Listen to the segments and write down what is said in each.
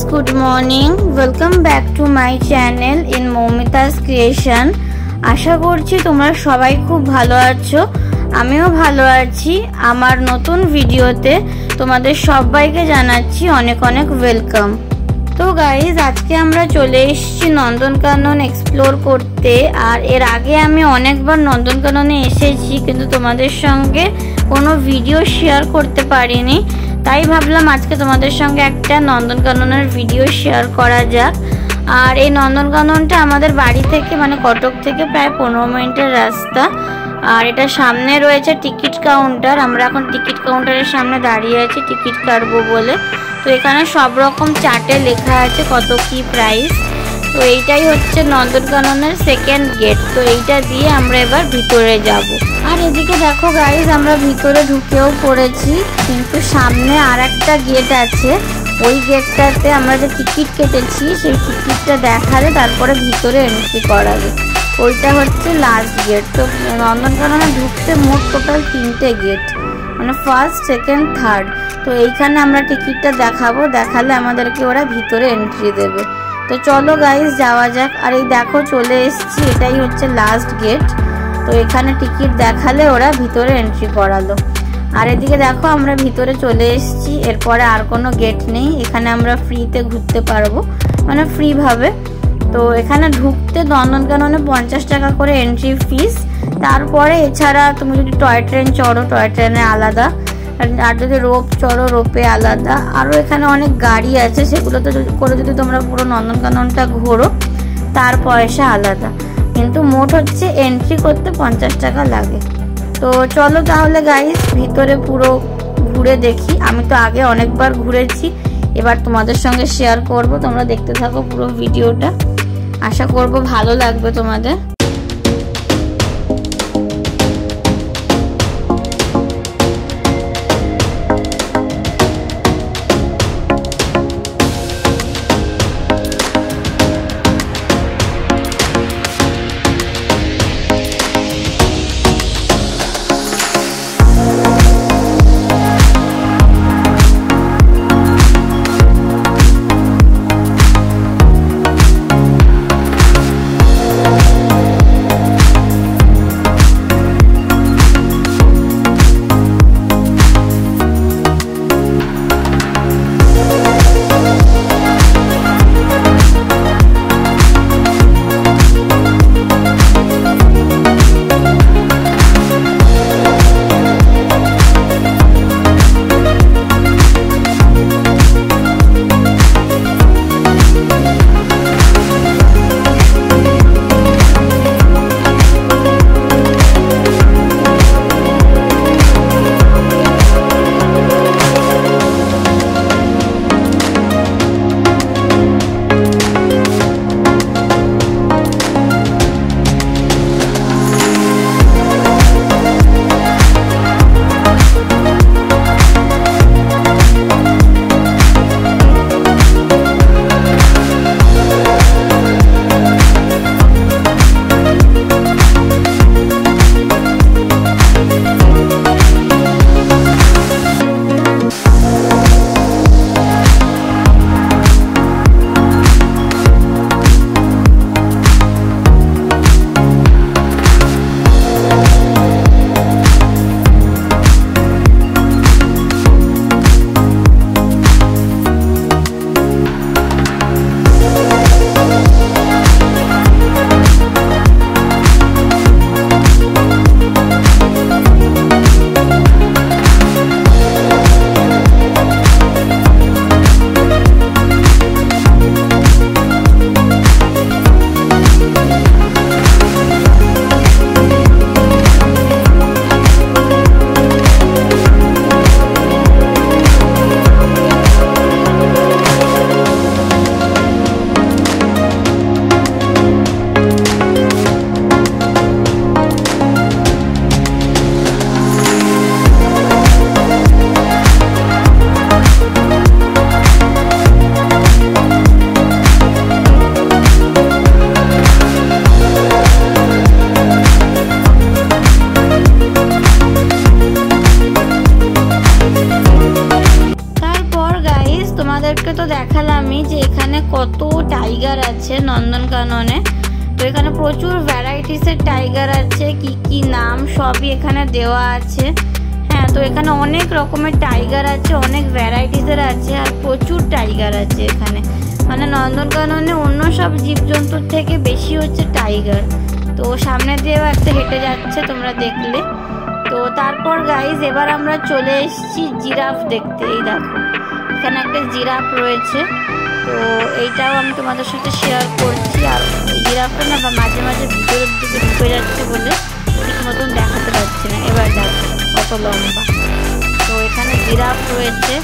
Good morning. Welcome back to my channel in Moumita's creation. আশা করছি তোমরা সবাই খুব ভালো আছো, আমিও ভালো আছি। আমার নতুন ভিডিওতে তোমাদের সবাইকে জানাচ্ছি অনেক অনেক ওয়েলকাম। তো গাইজ, আজকে আমরা চলে এসেছি নন্দনকানন এক্সপ্লোর করতে। আর এর আগে আমি অনেকবার নন্দনকাননে এসেছি, কিন্তু তোমাদের সঙ্গে কোনো ভিডিও শেয়ার করতে পারিনি। তাই ভাবলাম আজকে তোমাদের সঙ্গে একটা নন্দনকাননের ভিডিও শেয়ার করা যাক। আর এই নন্দনকাননটা আমাদের বাড়ি থেকে মানে কটক থেকে প্রায় 15 মিনিটের রাস্তা। আর এটা সামনে রয়েছে টিকিট কাউন্টার। আমরা এখন টিকিট কাউন্টারের সামনে দাঁড়িয়ে আছি টিকিট কাটবো বলে। তো এখানে সব রকম চার্টে লেখা আছে কত কি প্রাইস। তো এইটাই হচ্ছে নন্দনকাননের সেকেন্ড গেট। তো এইটা দিয়ে আমরা এবার ভিতরে যাব। আর এদিকে দেখো গাইজ, আমরা ভিতরে ঢুকেও পড়েছি, কিন্তু সামনে আর একটা গেট আছে। ওই গেটটাতে আমরা যে টিকিট কেটেছি সেই টিকিটটা দেখালে তারপরে ভিতরে এন্ট্রি করাবে। ওইটা হচ্ছে লাস্ট গেট। তো নন্দনকাননে ঢুকতে মোট টোটাল 3টে গেট, মানে ফার্স্ট, সেকেন্ড, থার্ড। তো এইখানে আমরা টিকিটটা দেখাবো, দেখালে আমাদেরকে ওরা ভিতরে এন্ট্রি দেবে। তো চলো গাইজ যাওয়া যাক। আর এই দেখো চলে এসেছি, এটাই হচ্ছে লাস্ট গেট। তো এখানে টিকিট দেখালে ওরা ভিতরে এন্ট্রি করালো। আর এদিকে দেখো আমরা ভিতরে চলে এসেছি। এরপরে আর কোনো গেট নেই, এখানে আমরা ফ্রিতে ঘুরতে পারবো, মানে ফ্রি ভাবে। তো এখানে ঢুকতে নন্দনকাননে 50 টাকা করে এন্ট্রি ফিস। তারপরে এছাড়া তুমি যদি টয় ট্রেন চড়ো, টয় ট্রেনে আলাদা, আর যদি রোপ চড়ো, রোপে আলাদা। আরও এখানে অনেক গাড়ি আছে, সেগুলোতে করে যদি তোমরা পুরো নন্দনকাননটা ঘোরো তার পয়সা আলাদা। কিন্তু মোট হচ্ছে এন্ট্রি করতে 50 টাকা লাগে। তো চলো তাহলে গাইস ভিতরে পুরো ঘুরে দেখি। আমি তো আগে অনেকবার ঘুরেছি, এবার তোমাদের সঙ্গে শেয়ার করব। তোমরা দেখতে থাকো পুরো ভিডিওটা, আশা করব ভালো লাগবে তোমাদের। তোমাদেরকে তো দেখালামই যে এখানে কত টাইগার আছে নন্দনকাননে। তো এখানে প্রচুর ভ্যারাইটিসের টাইগার আছে, কি নাম সবই এখানে দেওয়া আছে। হ্যাঁ, তো এখানে অনেক রকমের টাইগার আছে, অনেক ভ্যারাইটিসের আছে, আর প্রচুর টাইগার আছে এখানে। মানে নন্দনকাননে অন্য সব জীবজন্তুর থেকে বেশি হচ্ছে টাইগার। তো সামনে দিয়েও একটা হেঁটে যাচ্ছে, তোমরা দেখলে। তো তারপর গাইজ এবার আমরা চলে এসেছি জিরাফ দেখতে। এই দেখো এখানে একটা জিরাফ রয়েছে, তো এইটাও আমি তোমাদের সাথে শেয়ার করছি। আর জিরাফটা না মাঝে মাঝে ভিতরের দিকে ঢুকে যাচ্ছে বলে ঠিক মতন দেখাতে পারছি না। এবার দেখো কত লম্বা। তো এখানে জিরাফ রয়েছে।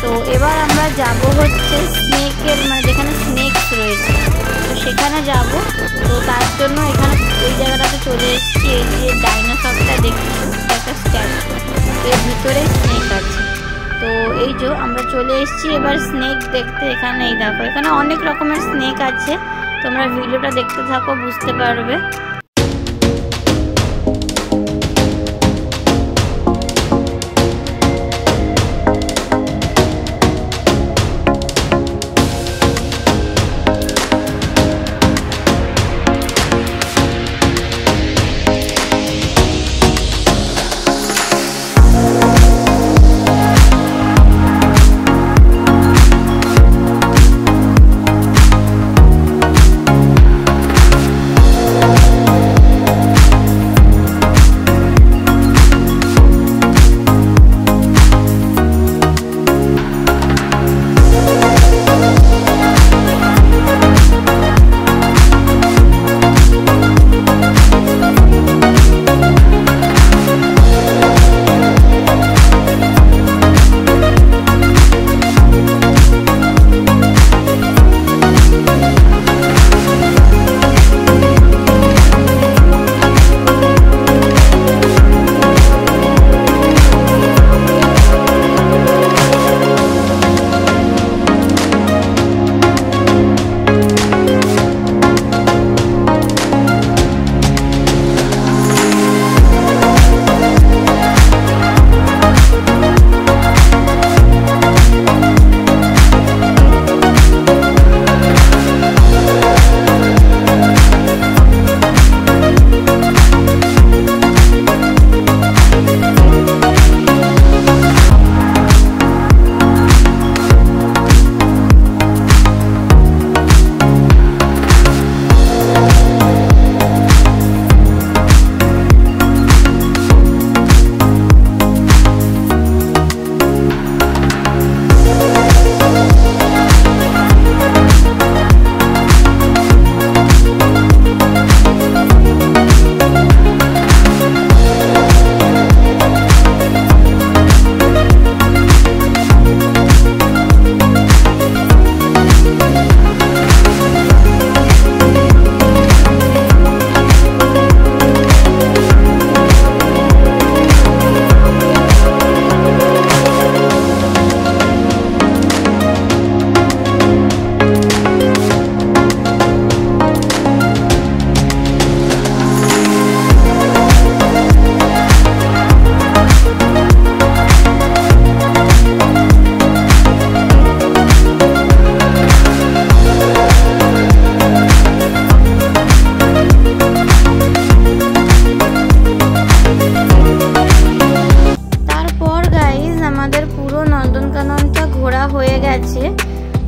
তো এবার আমরা যাব হচ্ছে স্নেকের, মানে যেখানে স্নেকস রয়েছে, তো সেখানে যাব। তো তার জন্য এখানে এই জায়গাটাতে চলে এসেছি। এই যে ডাইনোসরটা দেখছি, একটা স্ট্যাচু, এর ভিতরে স্নেক আছে। তো এই যে আমরা চলে এসেছি এবার স্নেক দেখতে। এখানে এই দেখো এখানে অনেক রকমের স্নেক আছে, তোমরা ভিডিওটা দেখতে থাকো, বুঝতে পারবে।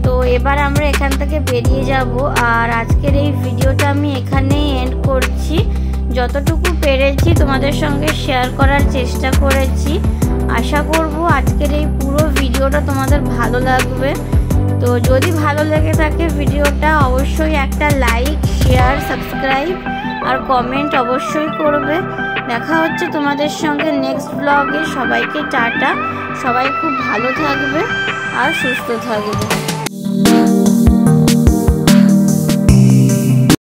তো এবার আমরা এখান থেকে বেরিয়ে যাব। আর আজকের এই ভিডিওটা আমি এখানেই এন্ড করছি। যতটুকু পেরেছি তোমাদের সঙ্গে শেয়ার করার চেষ্টা করেছি। আশা করব আজকের এই পুরো ভিডিওটা তোমাদের ভালো লাগবে। তো যদি ভালো লেগে থাকে ভিডিওটা অবশ্যই একটা লাইক, শেয়ার, সাবস্ক্রাইব আর কমেন্ট অবশ্যই করবে। দেখা হচ্ছে তোমাদের সঙ্গে নেক্সট ব্লগে। সবাইকে টাটা, সবাই খুব ভালো থাকবে আর সুস্থ থাকবে।